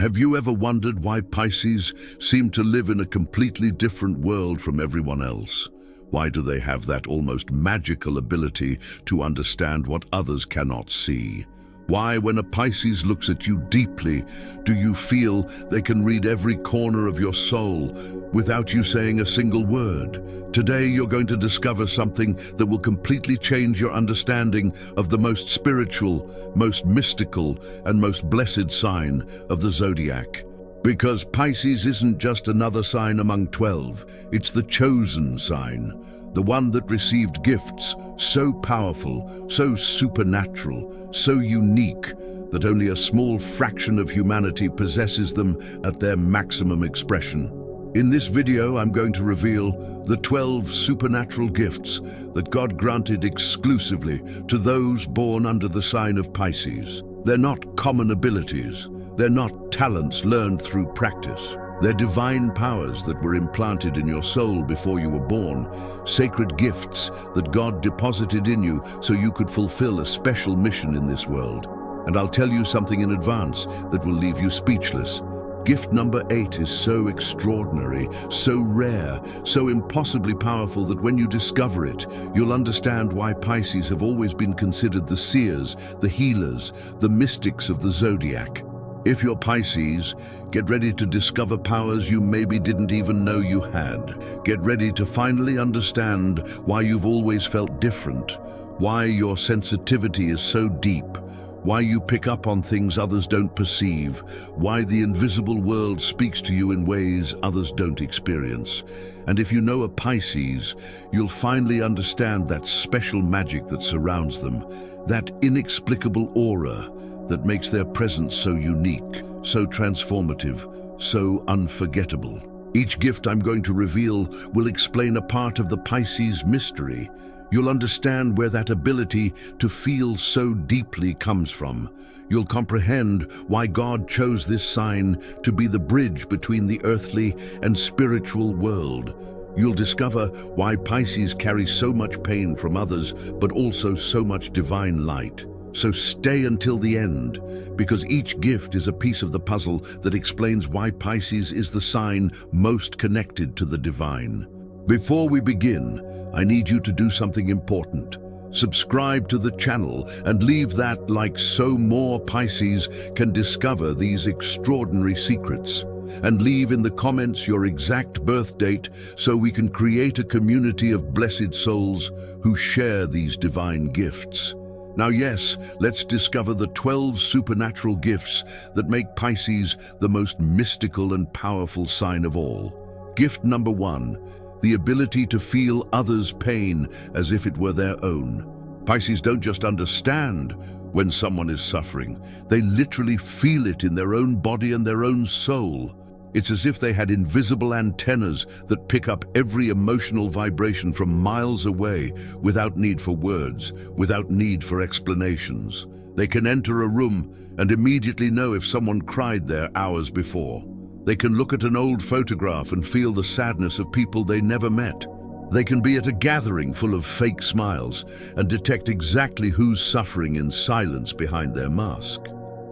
Have you ever wondered why Pisces seem to live in a completely different world from everyone else? Why do they have that almost magical ability to understand what others cannot see? Why, when a Pisces looks at you deeply, do you feel they can read every corner of your soul without you saying a single word? Today, you're going to discover something that will completely change your understanding of the most spiritual, most mystical, and most blessed sign of the zodiac. Because Pisces isn't just another sign among 12, it's the chosen sign. The one that received gifts so powerful, so supernatural, so unique, that only a small fraction of humanity possesses them at their maximum expression. In this video, I'm going to reveal the 12 supernatural gifts that God granted exclusively to those born under the sign of Pisces. They're not common abilities. They're not talents learned through practice. They're divine powers that were implanted in your soul before you were born, sacred gifts that God deposited in you so you could fulfill a special mission in this world. And I'll tell you something in advance that will leave you speechless. Gift number 8 is so extraordinary, so rare, so impossibly powerful that when you discover it, you'll understand why Pisces have always been considered the seers, the healers, the mystics of the zodiac. If you're Pisces, get ready to discover powers you maybe didn't even know you had. Get ready to finally understand why you've always felt different, why your sensitivity is so deep, why you pick up on things others don't perceive, why the invisible world speaks to you in ways others don't experience. And if you know a Pisces, you'll finally understand that special magic that surrounds them, that inexplicable aura that makes their presence so unique, so transformative, so unforgettable. Each gift I'm going to reveal will explain a part of the Pisces mystery. You'll understand where that ability to feel so deeply comes from. You'll comprehend why God chose this sign to be the bridge between the earthly and spiritual world. You'll discover why Pisces carry so much pain from others, but also so much divine light. So stay until the end, because each gift is a piece of the puzzle that explains why Pisces is the sign most connected to the divine. Before we begin, I need you to do something important. Subscribe to the channel and leave that like so more Pisces can discover these extraordinary secrets. And leave in the comments your exact birth date so we can create a community of blessed souls who share these divine gifts. Now yes, let's discover the 12 supernatural gifts that make Pisces the most mystical and powerful sign of all. Gift number 1, the ability to feel others' pain as if it were their own. Pisces don't just understand when someone is suffering, they literally feel it in their own body and their own soul. It's as if they had invisible antennas that pick up every emotional vibration from miles away without need for words, without need for explanations. They can enter a room and immediately know if someone cried there hours before. They can look at an old photograph and feel the sadness of people they never met. They can be at a gathering full of fake smiles and detect exactly who's suffering in silence behind their mask.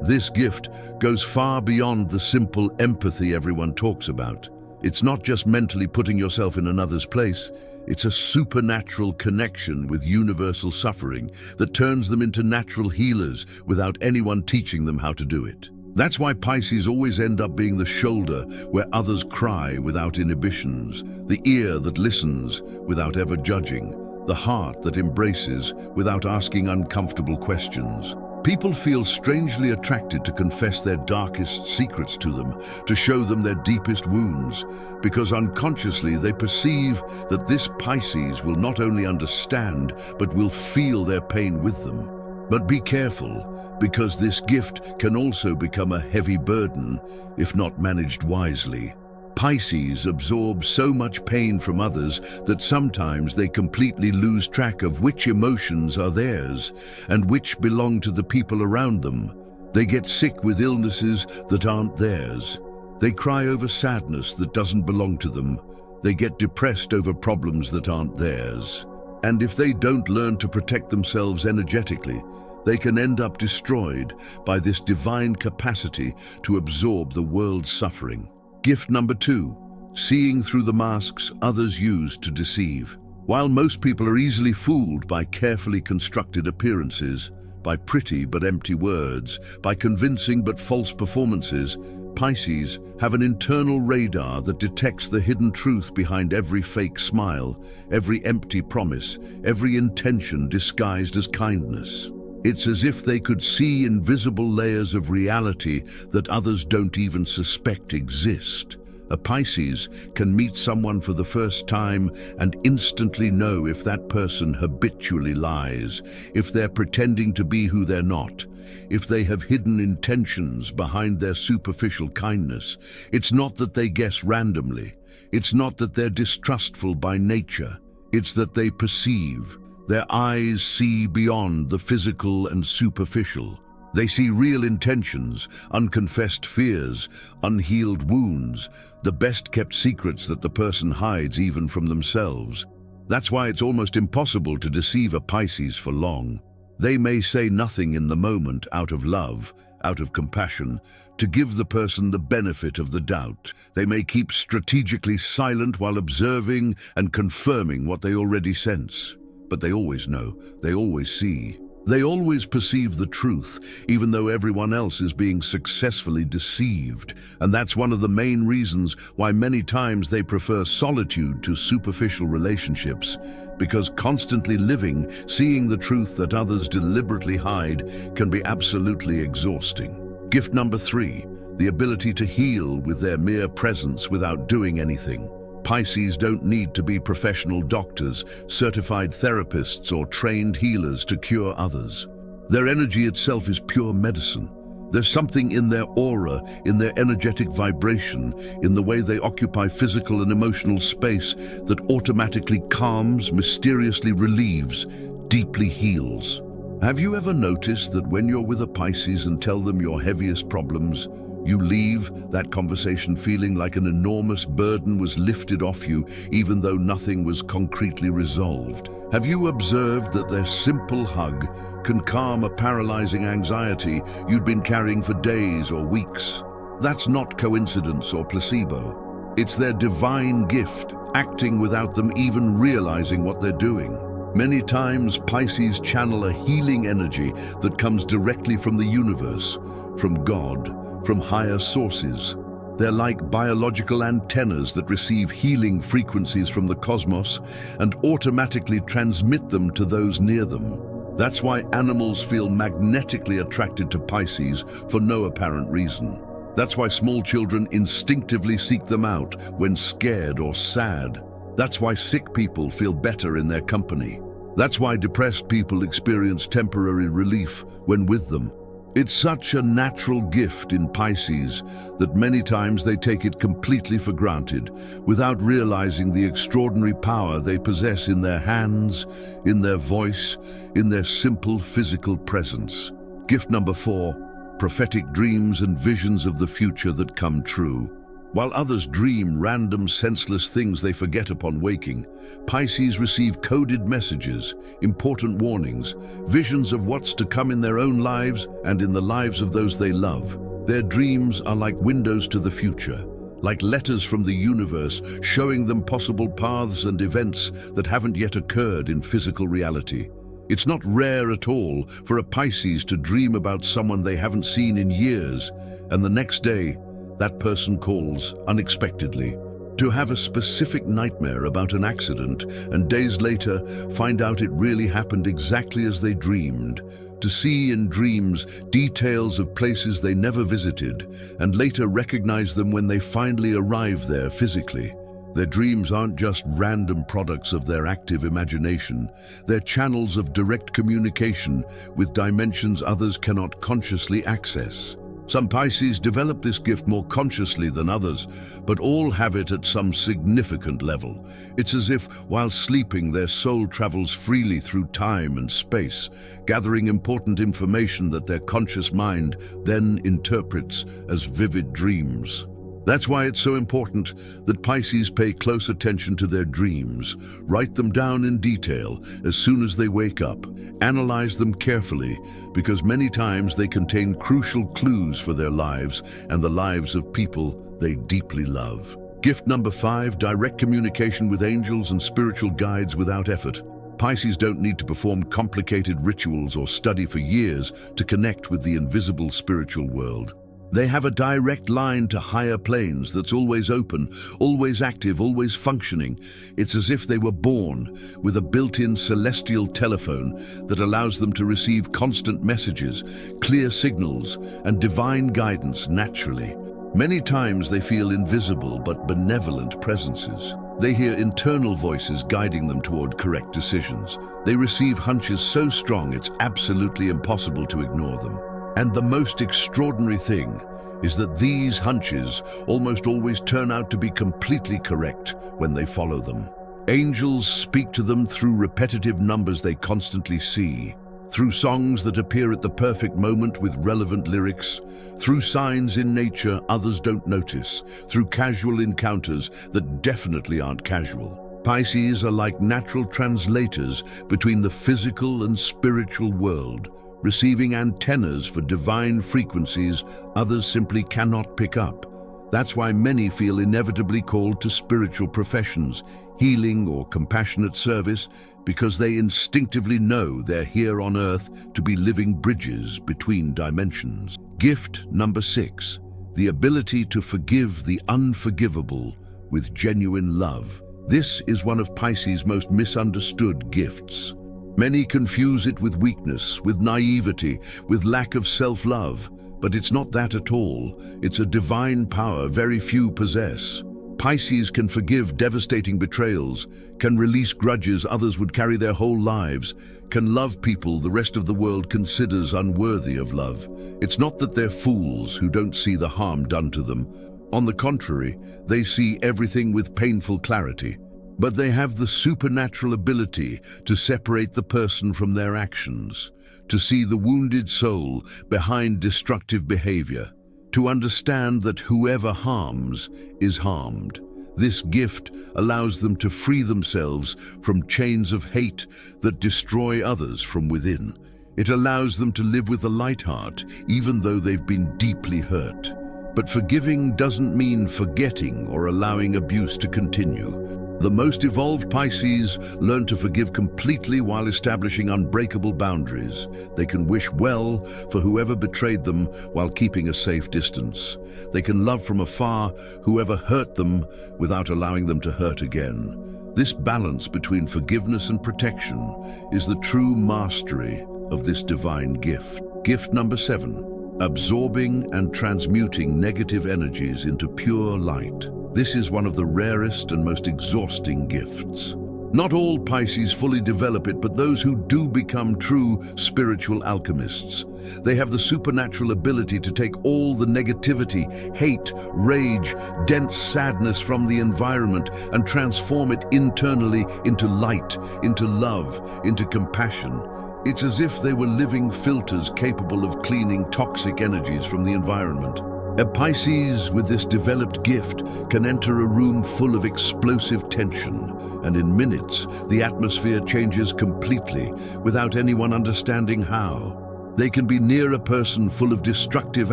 This gift goes far beyond the simple empathy everyone talks about. It's not just mentally putting yourself in another's place, it's a supernatural connection with universal suffering that turns them into natural healers without anyone teaching them how to do it. That's why Pisces always end up being the shoulder where others cry without inhibitions, the ear that listens without ever judging, the heart that embraces without asking uncomfortable questions. People feel strangely attracted to confess their darkest secrets to them, to show them their deepest wounds, because unconsciously they perceive that this Pisces will not only understand, but will feel their pain with them. But be careful, because this gift can also become a heavy burden if not managed wisely. Pisces absorb so much pain from others that sometimes they completely lose track of which emotions are theirs and which belong to the people around them. They get sick with illnesses that aren't theirs. They cry over sadness that doesn't belong to them. They get depressed over problems that aren't theirs. And if they don't learn to protect themselves energetically, They can end up destroyed by this divine capacity to absorb the world's suffering. Gift number 2, seeing through the masks others use to deceive. While most people are easily fooled by carefully constructed appearances, by pretty but empty words, by convincing but false performances, Pisces have an internal radar that detects the hidden truth behind every fake smile, every empty promise, every intention disguised as kindness. It's as if they could see invisible layers of reality that others don't even suspect exist. A Pisces can meet someone for the first time and instantly know if that person habitually lies, if they're pretending to be who they're not, if they have hidden intentions behind their superficial kindness. It's not that they guess randomly. It's not that they're distrustful by nature. It's that they perceive. Their eyes see beyond the physical and superficial. They see real intentions, unconfessed fears, unhealed wounds, the best-kept secrets that the person hides even from themselves. That's why it's almost impossible to deceive a Pisces for long. They may say nothing in the moment out of love, out of compassion, to give the person the benefit of the doubt. They may keep strategically silent while observing and confirming what they already sense. But they always know, they always see. They always perceive the truth, even though everyone else is being successfully deceived. And that's one of the main reasons why many times they prefer solitude to superficial relationships, because constantly living, seeing the truth that others deliberately hide, can be absolutely exhausting. Gift number 3, the ability to heal with their mere presence without doing anything. Pisces don't need to be professional doctors, certified therapists, or trained healers to cure others. Their energy itself is pure medicine. There's something in their aura, in their energetic vibration, in the way they occupy physical and emotional space that automatically calms, mysteriously relieves, deeply heals. Have you ever noticed that when you're with a Pisces and tell them your heaviest problems, you leave that conversation feeling like an enormous burden was lifted off you, even though nothing was concretely resolved? Have you observed that their simple hug can calm a paralyzing anxiety you'd been carrying for days or weeks? That's not coincidence or placebo. It's their divine gift, acting without them even realizing what they're doing. Many times, Pisces channel a healing energy that comes directly from the universe, from God, from higher sources. They're like biological antennas that receive healing frequencies from the cosmos and automatically transmit them to those near them. That's why animals feel magnetically attracted to Pisces for no apparent reason. That's why small children instinctively seek them out when scared or sad. That's why sick people feel better in their company. That's why depressed people experience temporary relief when with them. It's such a natural gift in Pisces that many times they take it completely for granted, without realizing the extraordinary power they possess in their hands, in their voice, in their simple physical presence. Gift number 4, prophetic dreams and visions of the future that come true. While others dream random, senseless things they forget upon waking, Pisces receive coded messages, important warnings, visions of what's to come in their own lives and in the lives of those they love. Their dreams are like windows to the future, like letters from the universe showing them possible paths and events that haven't yet occurred in physical reality. It's not rare at all for a Pisces to dream about someone they haven't seen in years, and the next day, that person calls unexpectedly. To have a specific nightmare about an accident and days later find out it really happened exactly as they dreamed. To see in dreams details of places they never visited and later recognize them when they finally arrive there physically. Their dreams aren't just random products of their active imagination. They're channels of direct communication with dimensions others cannot consciously access. Some Pisces develop this gift more consciously than others, but all have it at some significant level. It's as if, while sleeping, their soul travels freely through time and space, gathering important information that their conscious mind then interprets as vivid dreams. That's why it's so important that Pisces pay close attention to their dreams, write them down in detail as soon as they wake up, analyze them carefully, because many times they contain crucial clues for their lives and the lives of people they deeply love. Gift number 5, direct communication with angels and spiritual guides without effort. Pisces don't need to perform complicated rituals or study for years to connect with the invisible spiritual world. They have a direct line to higher planes that's always open, always active, always functioning. It's as if they were born with a built-in celestial telephone that allows them to receive constant messages, clear signals, and divine guidance naturally. Many times they feel invisible but benevolent presences. They hear internal voices guiding them toward correct decisions. They receive hunches so strong it's absolutely impossible to ignore them. And the most extraordinary thing is that these hunches almost always turn out to be completely correct when they follow them. Angels speak to them through repetitive numbers they constantly see, through songs that appear at the perfect moment with relevant lyrics, through signs in nature others don't notice, through casual encounters that definitely aren't casual. Pisces are like natural translators between the physical and spiritual world, receiving antennas for divine frequencies others simply cannot pick up. That's why many feel inevitably called to spiritual professions, healing or compassionate service, because they instinctively know they're here on Earth to be living bridges between dimensions. Gift number 6, the ability to forgive the unforgivable with genuine love. This is one of Pisces' most misunderstood gifts. Many confuse it with weakness, with naivety, with lack of self-love, but it's not that at all. It's a divine power very few possess. Pisces can forgive devastating betrayals, can release grudges others would carry their whole lives, can love people the rest of the world considers unworthy of love. It's not that they're fools who don't see the harm done to them. On the contrary, they see everything with painful clarity. But they have the supernatural ability to separate the person from their actions, to see the wounded soul behind destructive behavior, to understand that whoever harms is harmed. This gift allows them to free themselves from chains of hate that destroy others from within. It allows them to live with a light heart, even though they've been deeply hurt. But forgiving doesn't mean forgetting or allowing abuse to continue. The most evolved Pisces learn to forgive completely while establishing unbreakable boundaries. They can wish well for whoever betrayed them while keeping a safe distance. They can love from afar whoever hurt them without allowing them to hurt again. This balance between forgiveness and protection is the true mastery of this divine gift. Gift number 7, absorbing and transmuting negative energies into pure light. This is one of the rarest and most exhausting gifts. Not all Pisces fully develop it, but those who do become true spiritual alchemists. They have the supernatural ability to take all the negativity, hate, rage, dense sadness from the environment and transform it internally into light, into love, into compassion. It's as if they were living filters capable of cleaning toxic energies from the environment. A Pisces with this developed gift can enter a room full of explosive tension, and in minutes, the atmosphere changes completely without anyone understanding how. They can be near a person full of destructive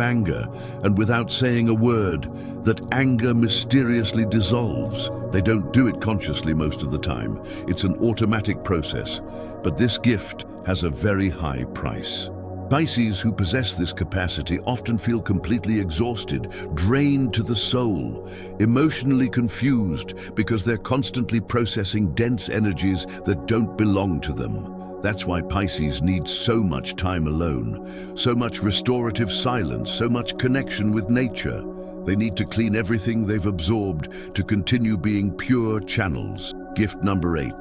anger, and without saying a word, that anger mysteriously dissolves. They don't do it consciously most of the time. It's an automatic process, but this gift has a very high price. Pisces who possess this capacity often feel completely exhausted, drained to the soul, emotionally confused because they're constantly processing dense energies that don't belong to them. That's why Pisces need so much time alone, so much restorative silence, so much connection with nature. They need to clean everything they've absorbed to continue being pure channels. Gift number 8,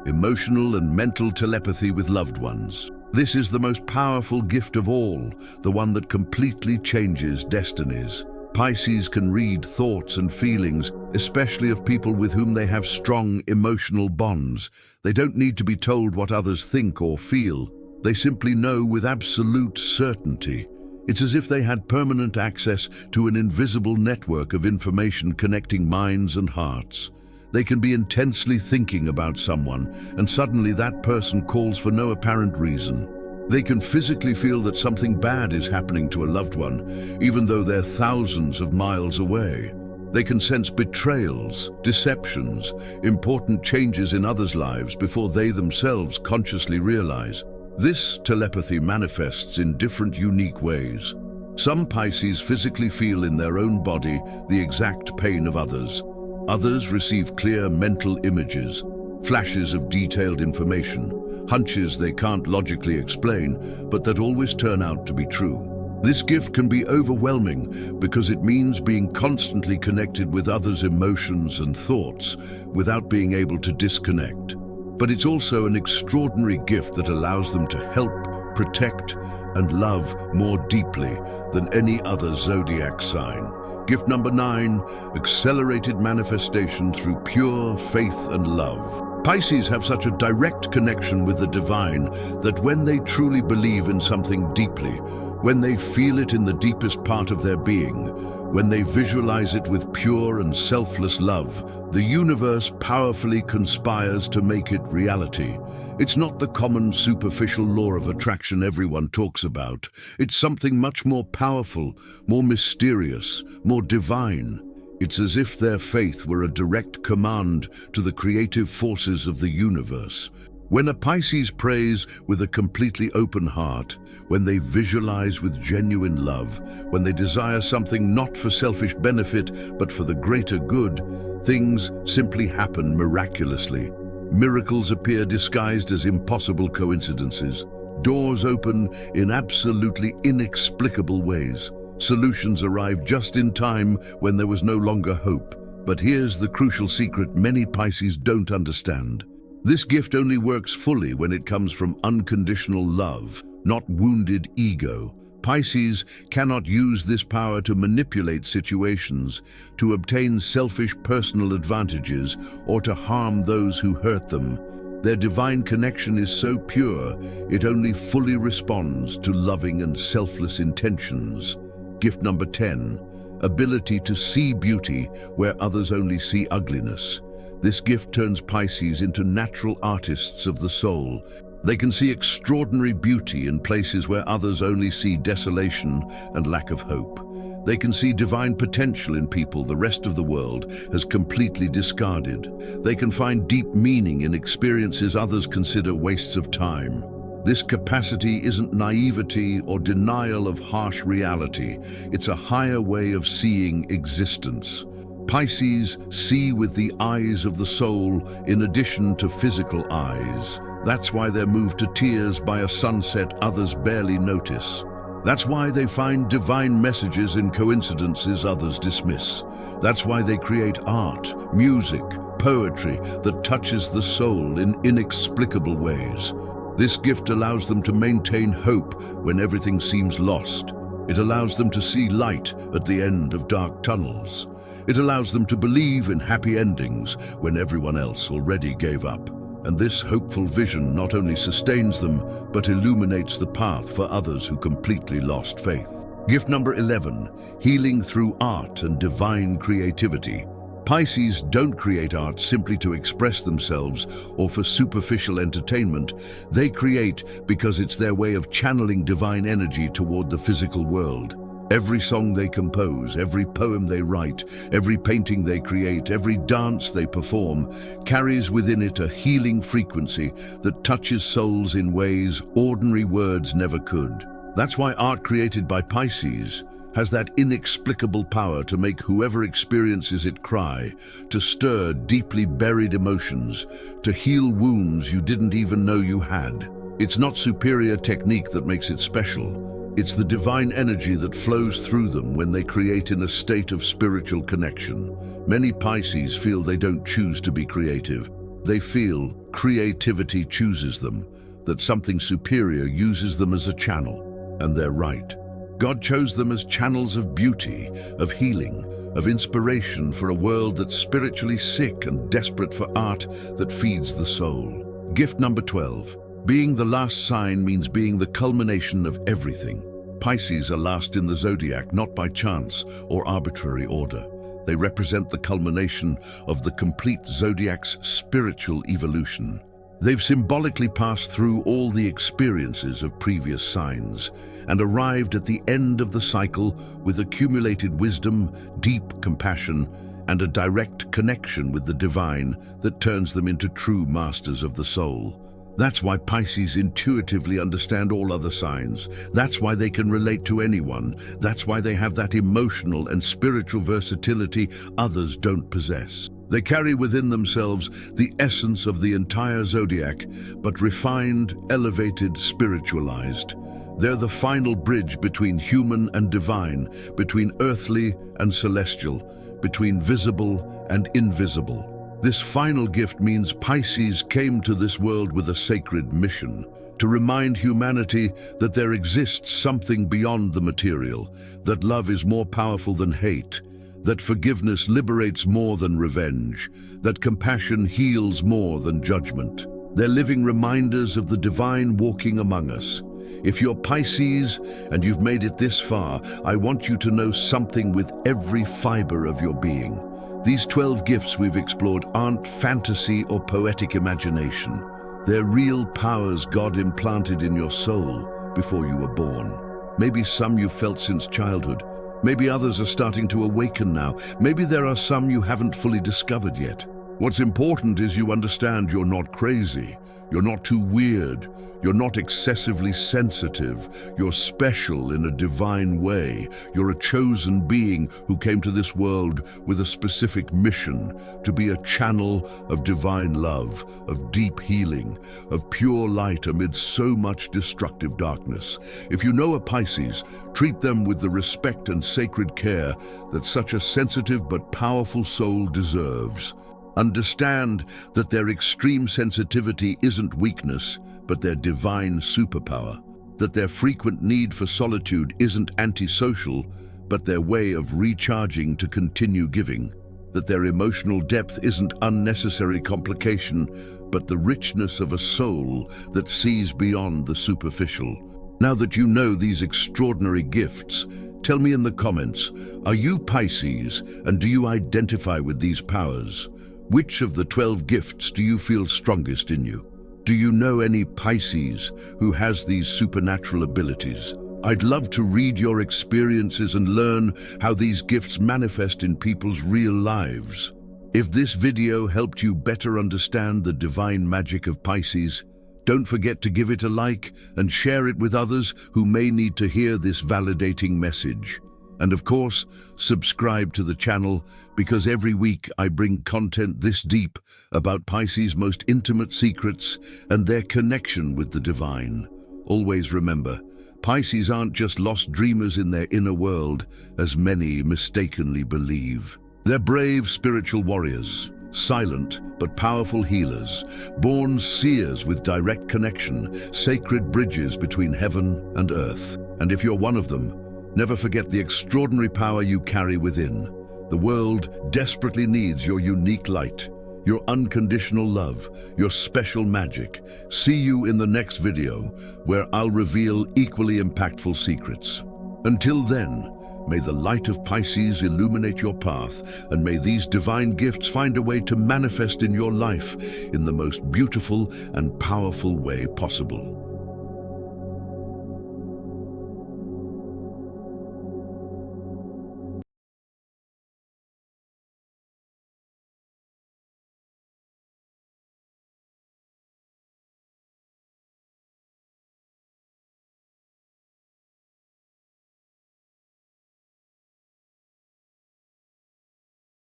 emotional and mental telepathy with loved ones. This is the most powerful gift of all, the one that completely changes destinies. Pisces can read thoughts and feelings, especially of people with whom they have strong emotional bonds. They don't need to be told what others think or feel. They simply know with absolute certainty. It's as if they had permanent access to an invisible network of information connecting minds and hearts. They can be intensely thinking about someone, and suddenly that person calls for no apparent reason. They can physically feel that something bad is happening to a loved one, even though they're thousands of miles away. They can sense betrayals, deceptions, important changes in others' lives before they themselves consciously realize. This telepathy manifests in different, unique ways. Some Pisces physically feel in their own body the exact pain of others. Others receive clear mental images, flashes of detailed information, hunches they can't logically explain, but that always turn out to be true. This gift can be overwhelming because it means being constantly connected with others' emotions and thoughts without being able to disconnect. But it's also an extraordinary gift that allows them to help, protect, and love more deeply than any other zodiac sign. Gift number 9, accelerated manifestation through pure faith and love. Pisces have such a direct connection with the divine that when they truly believe in something deeply, when they feel it in the deepest part of their being, when they visualize it with pure and selfless love, the universe powerfully conspires to make it reality. It's not the common superficial law of attraction everyone talks about. It's something much more powerful, more mysterious, more divine. It's as if their faith were a direct command to the creative forces of the universe. When a Pisces prays with a completely open heart, when they visualize with genuine love, when they desire something not for selfish benefit but for the greater good, things simply happen miraculously. Miracles appear disguised as impossible coincidences. Doors open in absolutely inexplicable ways. Solutions arrive just in time when there was no longer hope. But here's the crucial secret many Pisces don't understand. This gift only works fully when it comes from unconditional love, not wounded ego. Pisces cannot use this power to manipulate situations, to obtain selfish personal advantages, or to harm those who hurt them. Their divine connection is so pure, it only fully responds to loving and selfless intentions. Gift number 10, ability to see beauty where others only see ugliness. This gift turns Pisces into natural artists of the soul. They can see extraordinary beauty in places where others only see desolation and lack of hope. They can see divine potential in people the rest of the world has completely discarded. They can find deep meaning in experiences others consider wastes of time. This capacity isn't naivety or denial of harsh reality. It's a higher way of seeing existence. Pisces see with the eyes of the soul in addition to physical eyes. That's why they're moved to tears by a sunset others barely notice. That's why they find divine messages in coincidences others dismiss. That's why they create art, music, poetry that touches the soul in inexplicable ways. This gift allows them to maintain hope when everything seems lost. It allows them to see light at the end of dark tunnels. It allows them to believe in happy endings when everyone else already gave up. And this hopeful vision not only sustains them, but illuminates the path for others who completely lost faith. Gift number 11, healing through art and divine creativity. Pisces don't create art simply to express themselves or for superficial entertainment. They create because it's their way of channeling divine energy toward the physical world. Every song they compose, every poem they write, every painting they create, every dance they perform carries within it a healing frequency that touches souls in ways ordinary words never could. That's why art created by Pisces has that inexplicable power to make whoever experiences it cry, to stir deeply buried emotions, to heal wounds you didn't even know you had. It's not superior technique that makes it special. It's the divine energy that flows through them when they create in a state of spiritual connection. Many Pisces feel they don't choose to be creative. They feel creativity chooses them, that something superior uses them as a channel, and they're right. God chose them as channels of beauty, of healing, of inspiration for a world that's spiritually sick and desperate for art that feeds the soul. Gift number 12. Being the last sign means being the culmination of everything. Pisces are last in the zodiac, not by chance or arbitrary order. They represent the culmination of the complete zodiac's spiritual evolution. They've symbolically passed through all the experiences of previous signs and arrived at the end of the cycle with accumulated wisdom, deep compassion, and a direct connection with the divine that turns them into true masters of the soul. That's why Pisces intuitively understand all other signs. That's why they can relate to anyone. That's why they have that emotional and spiritual versatility others don't possess. They carry within themselves the essence of the entire zodiac, but refined, elevated, spiritualized. They're the final bridge between human and divine, between earthly and celestial, between visible and invisible. This final gift means Pisces came to this world with a sacred mission, to remind humanity that there exists something beyond the material, that love is more powerful than hate, that forgiveness liberates more than revenge, that compassion heals more than judgment. They're living reminders of the divine walking among us. If you're Pisces and you've made it this far, I want you to know something with every fiber of your being. These 12 gifts we've explored aren't fantasy or poetic imagination. They're real powers God implanted in your soul before you were born. Maybe some you've felt since childhood. Maybe others are starting to awaken now. Maybe there are some you haven't fully discovered yet. What's important is you understand you're not crazy. You're not too weird. You're not excessively sensitive. You're special in a divine way. You're a chosen being who came to this world with a specific mission, to be a channel of divine love, of deep healing, of pure light amid so much destructive darkness. If you know a Pisces, treat them with the respect and sacred care that such a sensitive but powerful soul deserves. Understand that their extreme sensitivity isn't weakness, but their divine superpower. That their frequent need for solitude isn't antisocial, but their way of recharging to continue giving. That their emotional depth isn't unnecessary complication, but the richness of a soul that sees beyond the superficial. Now that you know these extraordinary gifts, tell me in the comments, are you Pisces and do you identify with these powers? Which of the 12 gifts do you feel strongest in you? Do you know any Pisces who has these supernatural abilities? I'd love to read your experiences and learn how these gifts manifest in people's real lives. If this video helped you better understand the divine magic of Pisces, don't forget to give it a like and share it with others who may need to hear this validating message. And of course, subscribe to the channel because every week I bring content this deep about Pisces' most intimate secrets and their connection with the divine. Always remember, Pisces aren't just lost dreamers in their inner world, as many mistakenly believe. They're brave spiritual warriors, silent but powerful healers, born seers with direct connection, sacred bridges between heaven and earth. And if you're one of them, never forget the extraordinary power you carry within. The world desperately needs your unique light, your unconditional love, your special magic. See you in the next video, where I'll reveal equally impactful secrets. Until then, may the light of Pisces illuminate your path, and may these divine gifts find a way to manifest in your life in the most beautiful and powerful way possible.